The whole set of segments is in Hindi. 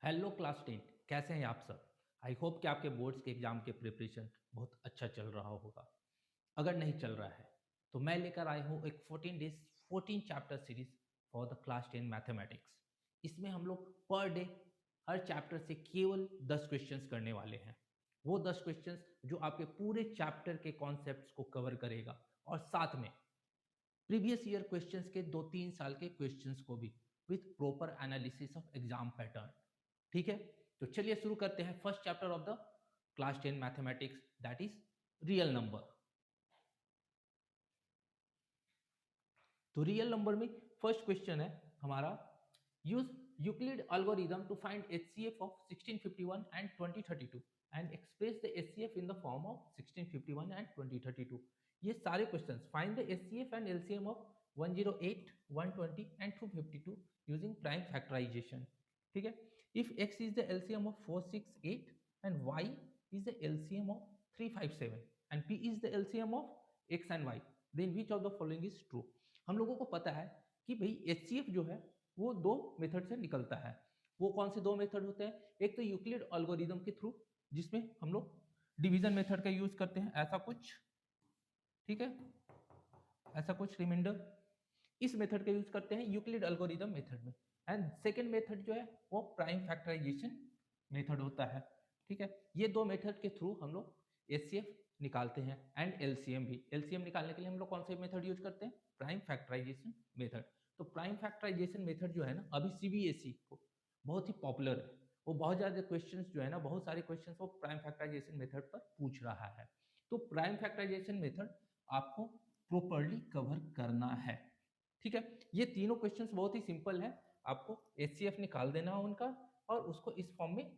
Hello class 10। कैसे हैं आप सब। आई होप कि आपके बोर्ड्स के एग्जाम के प्रिपरेशन बहुत अच्छा चल रहा होगा। अगर नहीं चल रहा है तो मैं लेकर आया हूँ एक 14 days 14 chapter series for the class 10 mathematics. इसमें हम लोग पर डे हर चैप्टर से केवल 10 क्वेश्चंस करने वाले हैं। वो 10 क्वेश्चंस जो आपके पूरे चैप्टर के कॉन्सेप्ट्स को कवर करेगा और साथ में प्रीवियस ईयर क्वेश्चंस के 2-3 साल के क्वेश्चंस को भी with proper analysis of exam pattern. ठीक है, तो चलिए शुरू करते हैं first chapter of the class 10 mathematics, that is real number. तो रियल नंबर में फर्स्ट क्वेश्चन है हमारा, use Euclid algorithm to find HCF of 1651 and 2032 and express the HCF in the form of 1651 and 2032। ये सारे questions find the HCF and LCM of 108, 120 and 252 using prime factorisation. ठीक है, if x is the LCM of 468 and y is the LCM of 357 and p is the LCM of x and y, then which of the following is true। हम लोगों को पता है कि भाई HCF जो है वो दो मेथड से निकलता है। वो कौन से दो मेथड होते हैं? एक तो यूक्लिड एल्गोरिथम के थ्रू, जिसमें हम लोग डिवीजन मेथड का यूज करते हैं, ऐसा कुछ। ठीक है, ऐसा कुछ रिमाइंडर, इस मेथड का यूज करते हैं यूक्लिड एल्गोरिथम मेथड में। एंड सेकेंड मेथड जो है वो प्राइम फैक्टराइजेशन मेथड होता है। ठीक है, ये दो मेथड के थ्रू हम लोग एचसीएफ निकालते हैं एंड एलसीएम भी। एलसीएम निकालने के लिए हम लोग कौन से मेथड यूज करते हैं? Prime factorisation method. तो प्राइम फैक्टराइजेशन मेथड जो है ना, अभी सीबीएसई को बहुत ही पॉपुलर है। वो बहुत ज्यादा क्वेश्चंस जो है ना, बहुत सारे क्वेश्चंस वो प्राइम फैक्टराइजेशन मेथड पर पूछ रहा है। तो प्राइम फैक्टराइजेशन मेथड आपको प्रॉपर्ली कवर करना है। ठीक है, ये तीनों क्वेश्चंस बहुत ही सिंपल है। आपको एचसीएफ निकाल देना है उनका और उसको इस फॉर्म में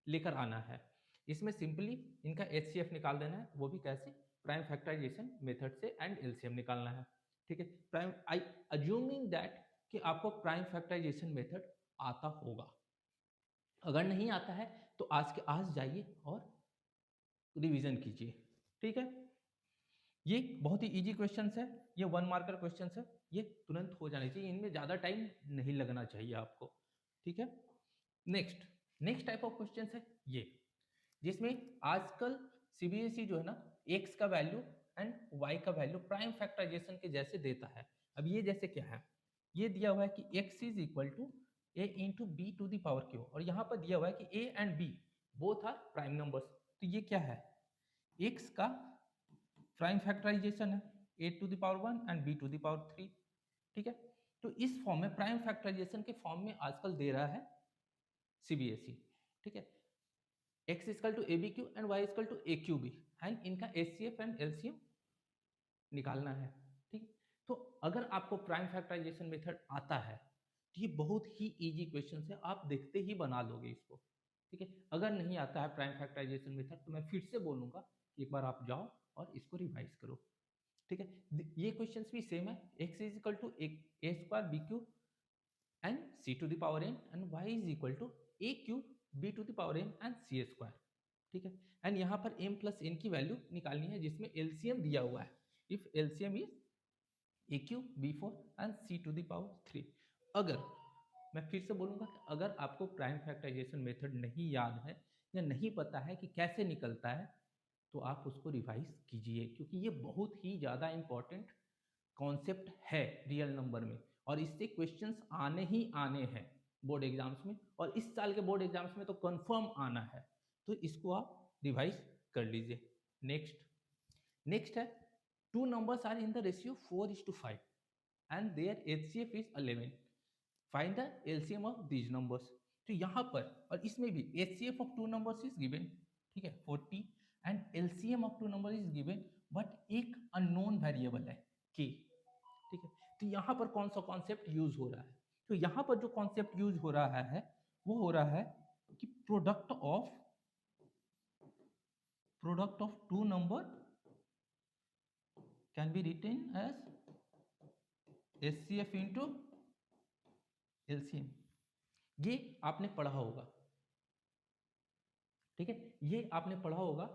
लेकर आना है। इसमें सिंपली इनका एचसीएफ निकाल देना है, वो भी कैसे? प्राइम फैक्टराइजेशन मेथड से एंड एलसीएम निकालना है। ठीक है, प्राइम आई अज्यूमिंग दैट कि आपको प्राइम फैक्टराइजेशन मेथड आता होगा। अगर नहीं आता है तो आज के आज जाइए और रिवीजन कीजिए। ठीक है, ये बहुत ही इजी क्वेश्चंस है, ये 1 मार्कर क्वेश्चंस है, ये तुरंत हो जाने चाहिए, इनमें ज़्यादा टाइम नहीं लगना चाहिए आपको। ठीक है, next next type of questions है ये, जिसमें आजकल सीबीएसई जो है ना एक्स का वैल्यू एंड वाई का वैल्यू प्राइम फैक्टराइजेशन के जैसे देता है। अब ये जैसे क्या है, ये दिया हुआ है कि x is equal to a into b to the power q, और यहाँ पर दिया हुआ है कि a and b both are prime numbers. तो ये क्या है? x का प्राइम फैक्टराइजेशन है a to the power 1 and b to the power 3। ठीक है, तो इस फॉर्म में प्राइम फैक्टराइजेशन के फॉर्म में आजकल दे रहा है सीबीएसई। ठीक है, x equal to a b q and y equal to a q b, and इनका एचसीएफ एंड एलसीएम निकालना है। ठीक है, तो अगर आपको प्राइम फैक्टराइजेशन मेथड आता है तो ये बहुत ही इजी क्वेश्चन है, आप देखते ही बना लोगे इसको। ठीक है, अगर नहीं आता है प्राइम फैक्टराइजेशन मेथड तो मैं फिर से बोलूंगा कि एक बार आप जाओ और इसको रिवाइज करो। ठीक है, ये क्वेश्चंस भी सेम है, x is equal to a square b cube and c to the power n and y is equal to a cube b to the power n and c square. ठीक है, एंड यहाँ पर m प्लस n की वैल्यू निकालनी है, जिसमें एलसीएम दिया हुआ है। If LCM is a cube b four and c to the power 3। अगर मैं फिर से बोलूंगा कि अगर आपको प्राइम फैक्टराइजेशन मेथड नहीं याद है या नहीं पता है कि कैसे निकलता है तो आप उसको रिवाइज कीजिए, क्योंकि ये बहुत ही ज़्यादा इंपॉर्टेंट कॉन्सेप्ट है रियल नंबर में, और इससे क्वेश्चंस आने ही आने हैं बोर्ड एग्जाम्स में, और इस साल के बोर्ड एग्जाम्स में तो कंफर्म आना है। तो इसको आप रिवाइज कर लीजिए। नेक्स्ट नेक्स्ट है, two numbers are in the ratio 4:5 and their HCF is 11, find the LCM of these numbers. तो यहाँ पर और इसमें भी HCF of two numbers is given, ठीक है 40, and LCM of two number is given, but एक अननोन वेरिएबल है के। ठीक है, तो यहाँ पर कौन सा कॉन्सेप्ट यूज हो रहा है? तो यहाँ पर जो कॉन्सेप्ट यूज हो रहा है वो हो रहा है कि product of two number can be written as HCF into LCM. ये आपने पढ़ा होगा। ठीक है, ये आपने पढ़ा होगा।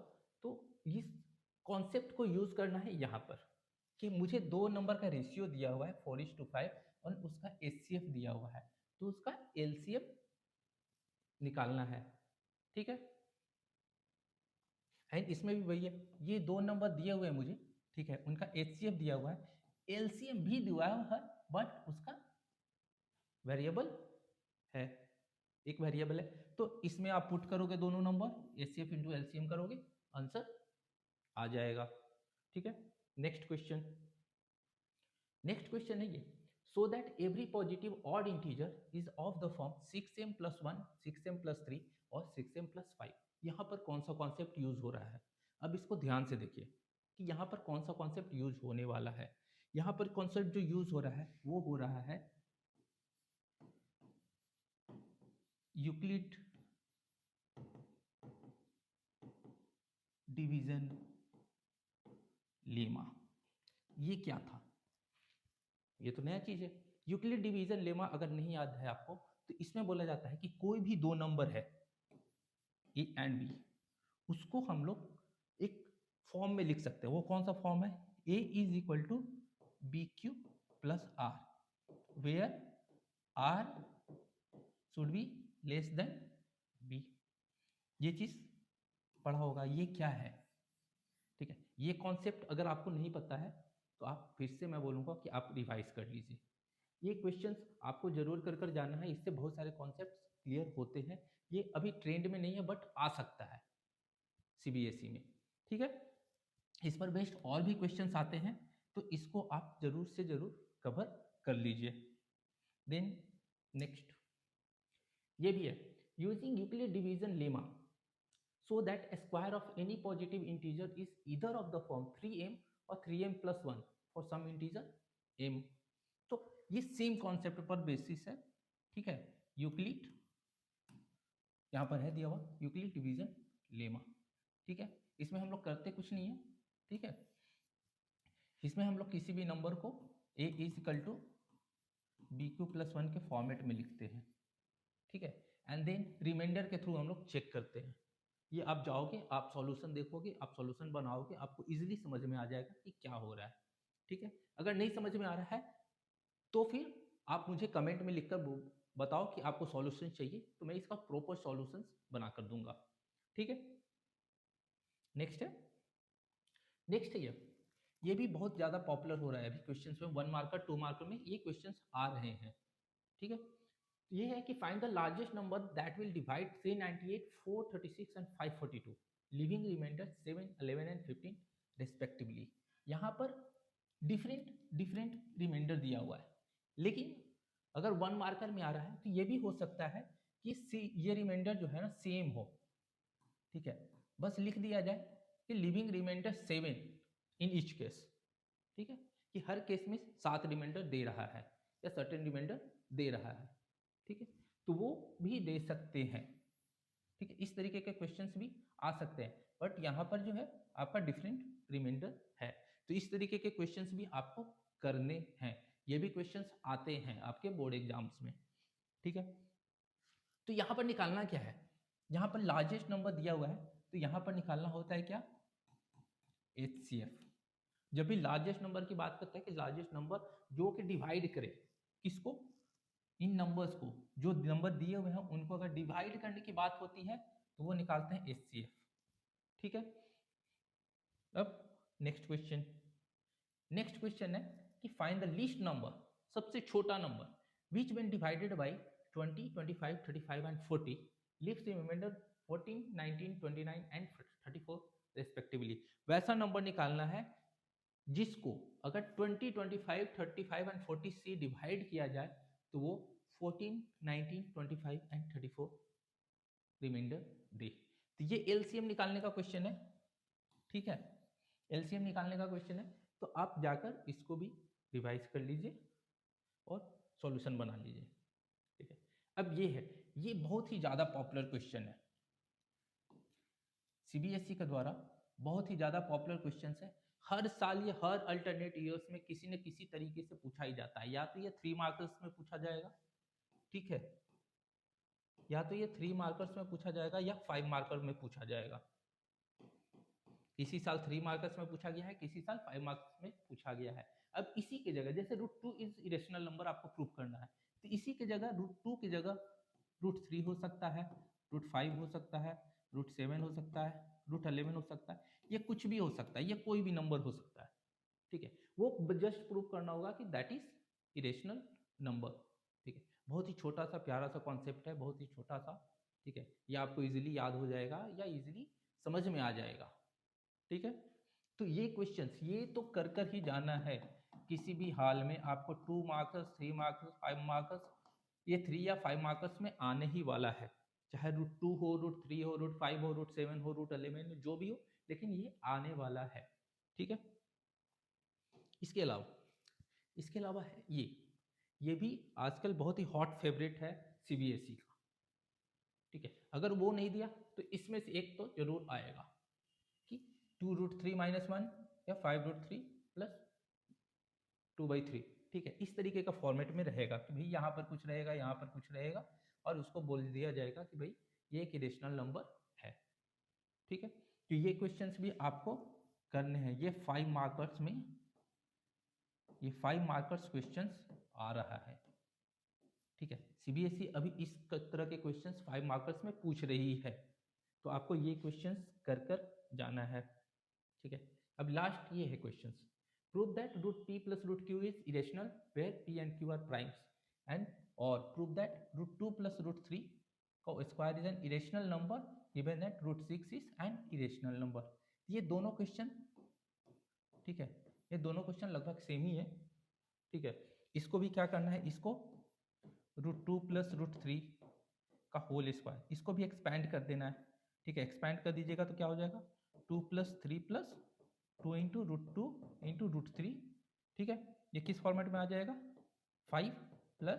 तो इस कॉन्सेप्ट को यूज करना है यहाँ पर कि मुझे दो नंबर का रेशियो दिया हुआ है 4:5 और उसका एचसीएफ दिया हुआ है, तो उसका एलसीएम निकालना है, ठीक है। एंड इसमें भी वही है, ये दो नंबर दिए हुए हैं मुझे, ठीक है, उनका HCF दिया हुआ है, LCM भी दिया हुआ है, बट उसका वेरिएबल है, एक वेरिएबल है। तो इसमें आप पुट करोगे दोनों नंबर, HCF इंटू LCM करोगे, आंसर आ जाएगा, ठीक है। नेक्स्ट क्वेश्चन, नेक्स्ट क्वेश्चन है ये, so that every positive odd integer is of the form 6m + 1, 6m + 3 और 6m + 5। यहाँ पर कौन सा कॉन्सेप्ट यूज हो रहा है, अब इसको ध्यान से देखिए कि यहाँ पर कौन सा कॉन्सेप्ट यूज होने वाला है। यहाँ पर कॉन्सेप्ट जो यूज हो रहा है वो हो रहा है यूक्लिड डिवीजन लेमा। ये क्या था, ये तो नया चीज है। यूक्लिड डिवीजन लेमा अगर नहीं याद है आपको, तो इसमें बोला जाता है कि कोई भी दो नंबर है ए एंड बी, उसको हम लोग एक फॉर्म में लिख सकते हैं। वो कौन सा फॉर्म है, A is equal to B Q plus R, where R should be less than B. ये चीज पढ़ा होगा, ये क्या है, ठीक है। ये कॉन्सेप्ट अगर आपको नहीं पता है तो आप फिर से मैं बोलूँगा कि आप रिवाइज कर लीजिए। ये क्वेश्चंस आपको जरूर कर कर जाना है, इससे बहुत सारे कॉन्सेप्ट क्लियर होते हैं। ये अभी ट्रेंड में नहीं है बट आ सकता है CBSE में, ठीक है। इस पर बेस्ड और भी क्वेश्चंस आते हैं, तो इसको आप जरूर से जरूर कवर कर लीजिए। देन नेक्स्ट ये भी है, using Euclid division lemma so that a square of any positive integer is either of the form 3m or 3m + 1 for some integer m। तो ये सेम कॉन्सेप्ट पर बेसिस है, ठीक है। यूक्लिड यहाँ पर है दिया हुआ यूक्लिड डिवीजन लेमा, ठीक है। इसमें हम लोग करते कुछ नहीं है, ठीक है। इसमें हम लोग किसी भी नंबर को a is equal to BQ + 1 के फॉर्मेट में लिखते हैं, ठीक है। एंड देन रिमाइंडर के थ्रू हम लोग चेक करते हैं। ये आप जाओगे, आप सॉल्यूशन देखोगे, आप सॉल्यूशन बनाओगे, आपको इजीली समझ में आ जाएगा कि क्या हो रहा है, ठीक है। अगर नहीं समझ में आ रहा है तो फिर आप मुझे कमेंट में लिखकर बताओ कि आपको सॉल्यूशन चाहिए, तो मैं इसका प्रॉपर सॉल्यूशन बना कर दूंगा, ठीक है। नेक्स्ट है, नेक्स्ट है ये भी बहुत ज़्यादा पॉपुलर हो रहा है अभी क्वेश्चंस में, 1 मार्कर 2 मार्कर में ये क्वेश्चंस आ रहे हैं, ठीक है। ये है कि find the largest number that will divide 398, 436 and 542, leaving remainder 7, 11 and 15 respectively. यहाँ पर डिफरेंट डिफरेंट रिमाइंडर दिया हुआ है, लेकिन अगर 1 मार्कर में आ रहा है तो ये भी हो सकता है कि ये रिमाइंडर जो है ना सेम हो, ठीक है। बस लिख दिया जाए कि leaving remainder 7 in each case, ठीक है, कि हर केस में 7 रिमाइंडर दे रहा है या सर्टेन रिमाइंडर दे रहा है, ठीक है। तो वो भी दे सकते हैं, ठीक है। इस तरीके के क्वेश्चंस भी आ सकते हैं, बट यहाँ पर जो है आपका डिफरेंट रिमाइंडर है, तो इस तरीके के क्वेश्चंस भी आपको करने हैं। ये भी क्वेश्चंस आते हैं आपके बोर्ड एग्जाम्स में, ठीक है। तो यहाँ पर निकालना क्या है, यहाँ पर लार्जेस्ट नंबर दिया हुआ है, तो यहाँ पर निकालना होता है क्या, HCF। जब भी लार्जेस्ट नंबर की बात करते हैं कि लार्जेस्ट नंबर जो कि डिवाइड करे किसको, इन नंबर्स को, जो नंबर दिए हुए हैं उनको अगर डिवाइड करने की बात होती है तो वो निकालते हैं HCF, ठीक है। अब नेक्स्ट क्वेश्चन, नेक्स्ट क्वेश्चन है कि फाइंड द लीस्ट नंबर, सबसे छोटा number, which when divided by 20, 25, 35 and 40 leaves the remainder 14, 19, 29 and 34 respectively. वैसा नंबर निकालना है जिसको अगर 20, 25, 35 एंड 40 से डिवाइड किया जाए तो वो 14, 19, 25 एंड 34 रिमाइंडर दे। तो ये LCM निकालने का क्वेश्चन है, ठीक है। LCM निकालने का क्वेश्चन है, तो आप जाकर इसको भी रिवाइज कर लीजिए और सॉल्यूशन बना लीजिए, ठीक है। अब ये है, ये बहुत ही ज़्यादा पॉपुलर क्वेश्चन है, CBSE के द्वारा बहुत ही ज़्यादा पॉपुलर क्वेश्चन है। हर साल ये हर अल्टरनेट ईयर्स में किसी न किसी तरीके से पूछा ही जाता है, या तो ये 3 मार्कर्स में पूछा जाएगा, ठीक है, या तो ये 3 मार्कर्स में पूछा जाएगा या 5 मार्कर में पूछा जाएगा। किसी साल 3 मार्कर्स में पूछा गया है, किसी साल 5 मार्क्स में पूछा गया है। अब इसी की जगह जैसे √2 इज इरेशनल नंबर आपको प्रूव करना है, तो इसी की जगह √2 की जगह √3 हो सकता है, √5 हो सकता है, √7 हो सकता है, √11 हो सकता है, ये कुछ भी हो सकता है, ये कोई भी नंबर हो सकता है। ठीक है, वो जस्ट प्रूव करना होगा कि दैट इज इरेशनल नंबर। ठीक है, बहुत ही छोटा सा प्यारा सा कॉन्सेप्ट है, बहुत ही छोटा सा। ठीक है, ये आपको इजीली याद हो जाएगा या इजीली समझ में आ जाएगा। ठीक है, तो ये क्वेश्चंस ये तो कर कर ही जाना है, किसी भी हाल में आपको 2 मार्क्स 3 मार्क्स 5 मार्क्स, ये 3 या 5 मार्क्स में आने ही वाला है, चाहे √2 हो, √3 हो, √5 हो, √7 हो, √11 जो भी हो, लेकिन ये आने वाला है। ठीक है, इसके अलावा है ये भी आजकल बहुत ही हॉट फेवरेट है सीबीएसई का। ठीक है, अगर वो नहीं दिया तो इसमें से एक तो जरूर आएगा कि 2√3 - 1 या 5√3 प्लस 2/3। ठीक है, इस तरीके का फॉर्मेट में रहेगा कि भाई यहाँ पर कुछ रहेगा, यहाँ पर कुछ रहेगा, और उसको बोल दिया जाएगा कि भाई ये एक इरेशनल नंबर है। ठीक है, तो ये क्वेश्चंस भी आपको करने हैं, ये 5 मार्कर्स में, ये 5 मार्कर्स क्वेश्चंस आ रहा है। ठीक है, सीबीएसई अभी इस तरह के क्वेश्चंस 5 मार्कर्स में पूछ रही है, तो आपको ये क्वेश्चंस कर कर जाना है। ठीक है, अब लास्ट ये है questions, prove that √p + √q is irrational where p and q are primes, and और प्रूव दैट √2 + √3 का square is an irrational number given that √6 is an irrational number. ये दोनों क्वेश्चन, ठीक है, ये दोनों क्वेश्चन लगभग सेम ही है। ठीक है, इसको भी क्या करना है, इसको √2 + √3 का होल स्क्वायर, इसको भी एक्सपैंड कर देना है। ठीक है, एक्सपैंड कर दीजिएगा तो क्या हो जाएगा, 2 + 3 + 2 × √2 × √3। ठीक है, ये किस फॉर्मेट में आ जाएगा, 5 +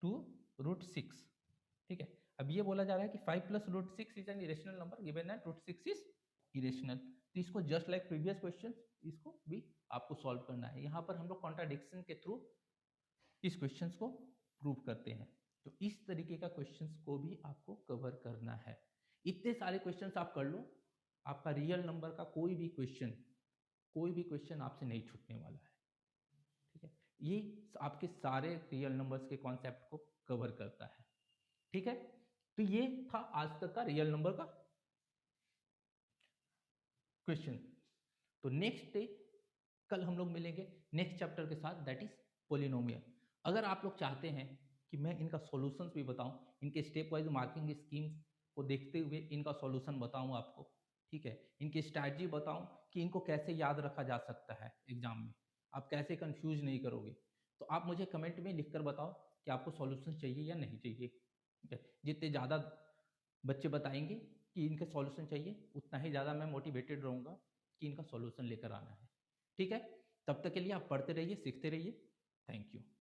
2 √6। ठीक है, अब ये बोला जा रहा है कि 5 + √6 is an irrational number given that √6 is irrational. तो इसको जस्ट लाइक प्रीवियस क्वेश्चन, इसको भी आपको सॉल्व करना है। यहाँ पर हम लोग कॉन्ट्राडिक्शन के थ्रू इस क्वेश्चंस को प्रूव करते हैं, तो इस तरीके का क्वेश्चंस को भी आपको कवर करना है। इतने सारे क्वेश्चंस आप कर लो, आपका रियल नंबर का कोई भी क्वेश्चन आपसे नहीं छूटने वाला है। ठीक है, ये आपके सारे रियल नंबर्स के कॉन्सेप्ट को कवर करता है। ठीक है, तो ये था आज तक का रियल नंबर का क्वेश्चन। तो नेक्स्ट डे कल हम लोग मिलेंगे नेक्स्ट चैप्टर के साथ, दैट इज पोलिनोमियल। अगर आप लोग चाहते हैं कि मैं इनका सॉल्यूशंस भी बताऊं, इनके स्टेप वाइज मार्किंग स्कीम्स को देखते हुए इनका सॉल्यूशन बताऊं आपको, ठीक है, इनकी स्ट्रैटेजी बताऊं कि इनको कैसे याद रखा जा सकता है एग्जाम में, आप कैसे कंफ्यूज नहीं करोगे, तो आप मुझे कमेंट में लिखकर बताओ कि आपको सॉल्यूशन चाहिए या नहीं चाहिए। ठीक है, जितने ज़्यादा बच्चे बताएंगे कि इनके सॉल्यूशन चाहिए, उतना ही ज़्यादा मैं मोटिवेटेड रहूँगा कि इनका सॉल्यूशन लेकर आना है। ठीक है, तब तक के लिए आप पढ़ते रहिए, सीखते रहिए। Thank you.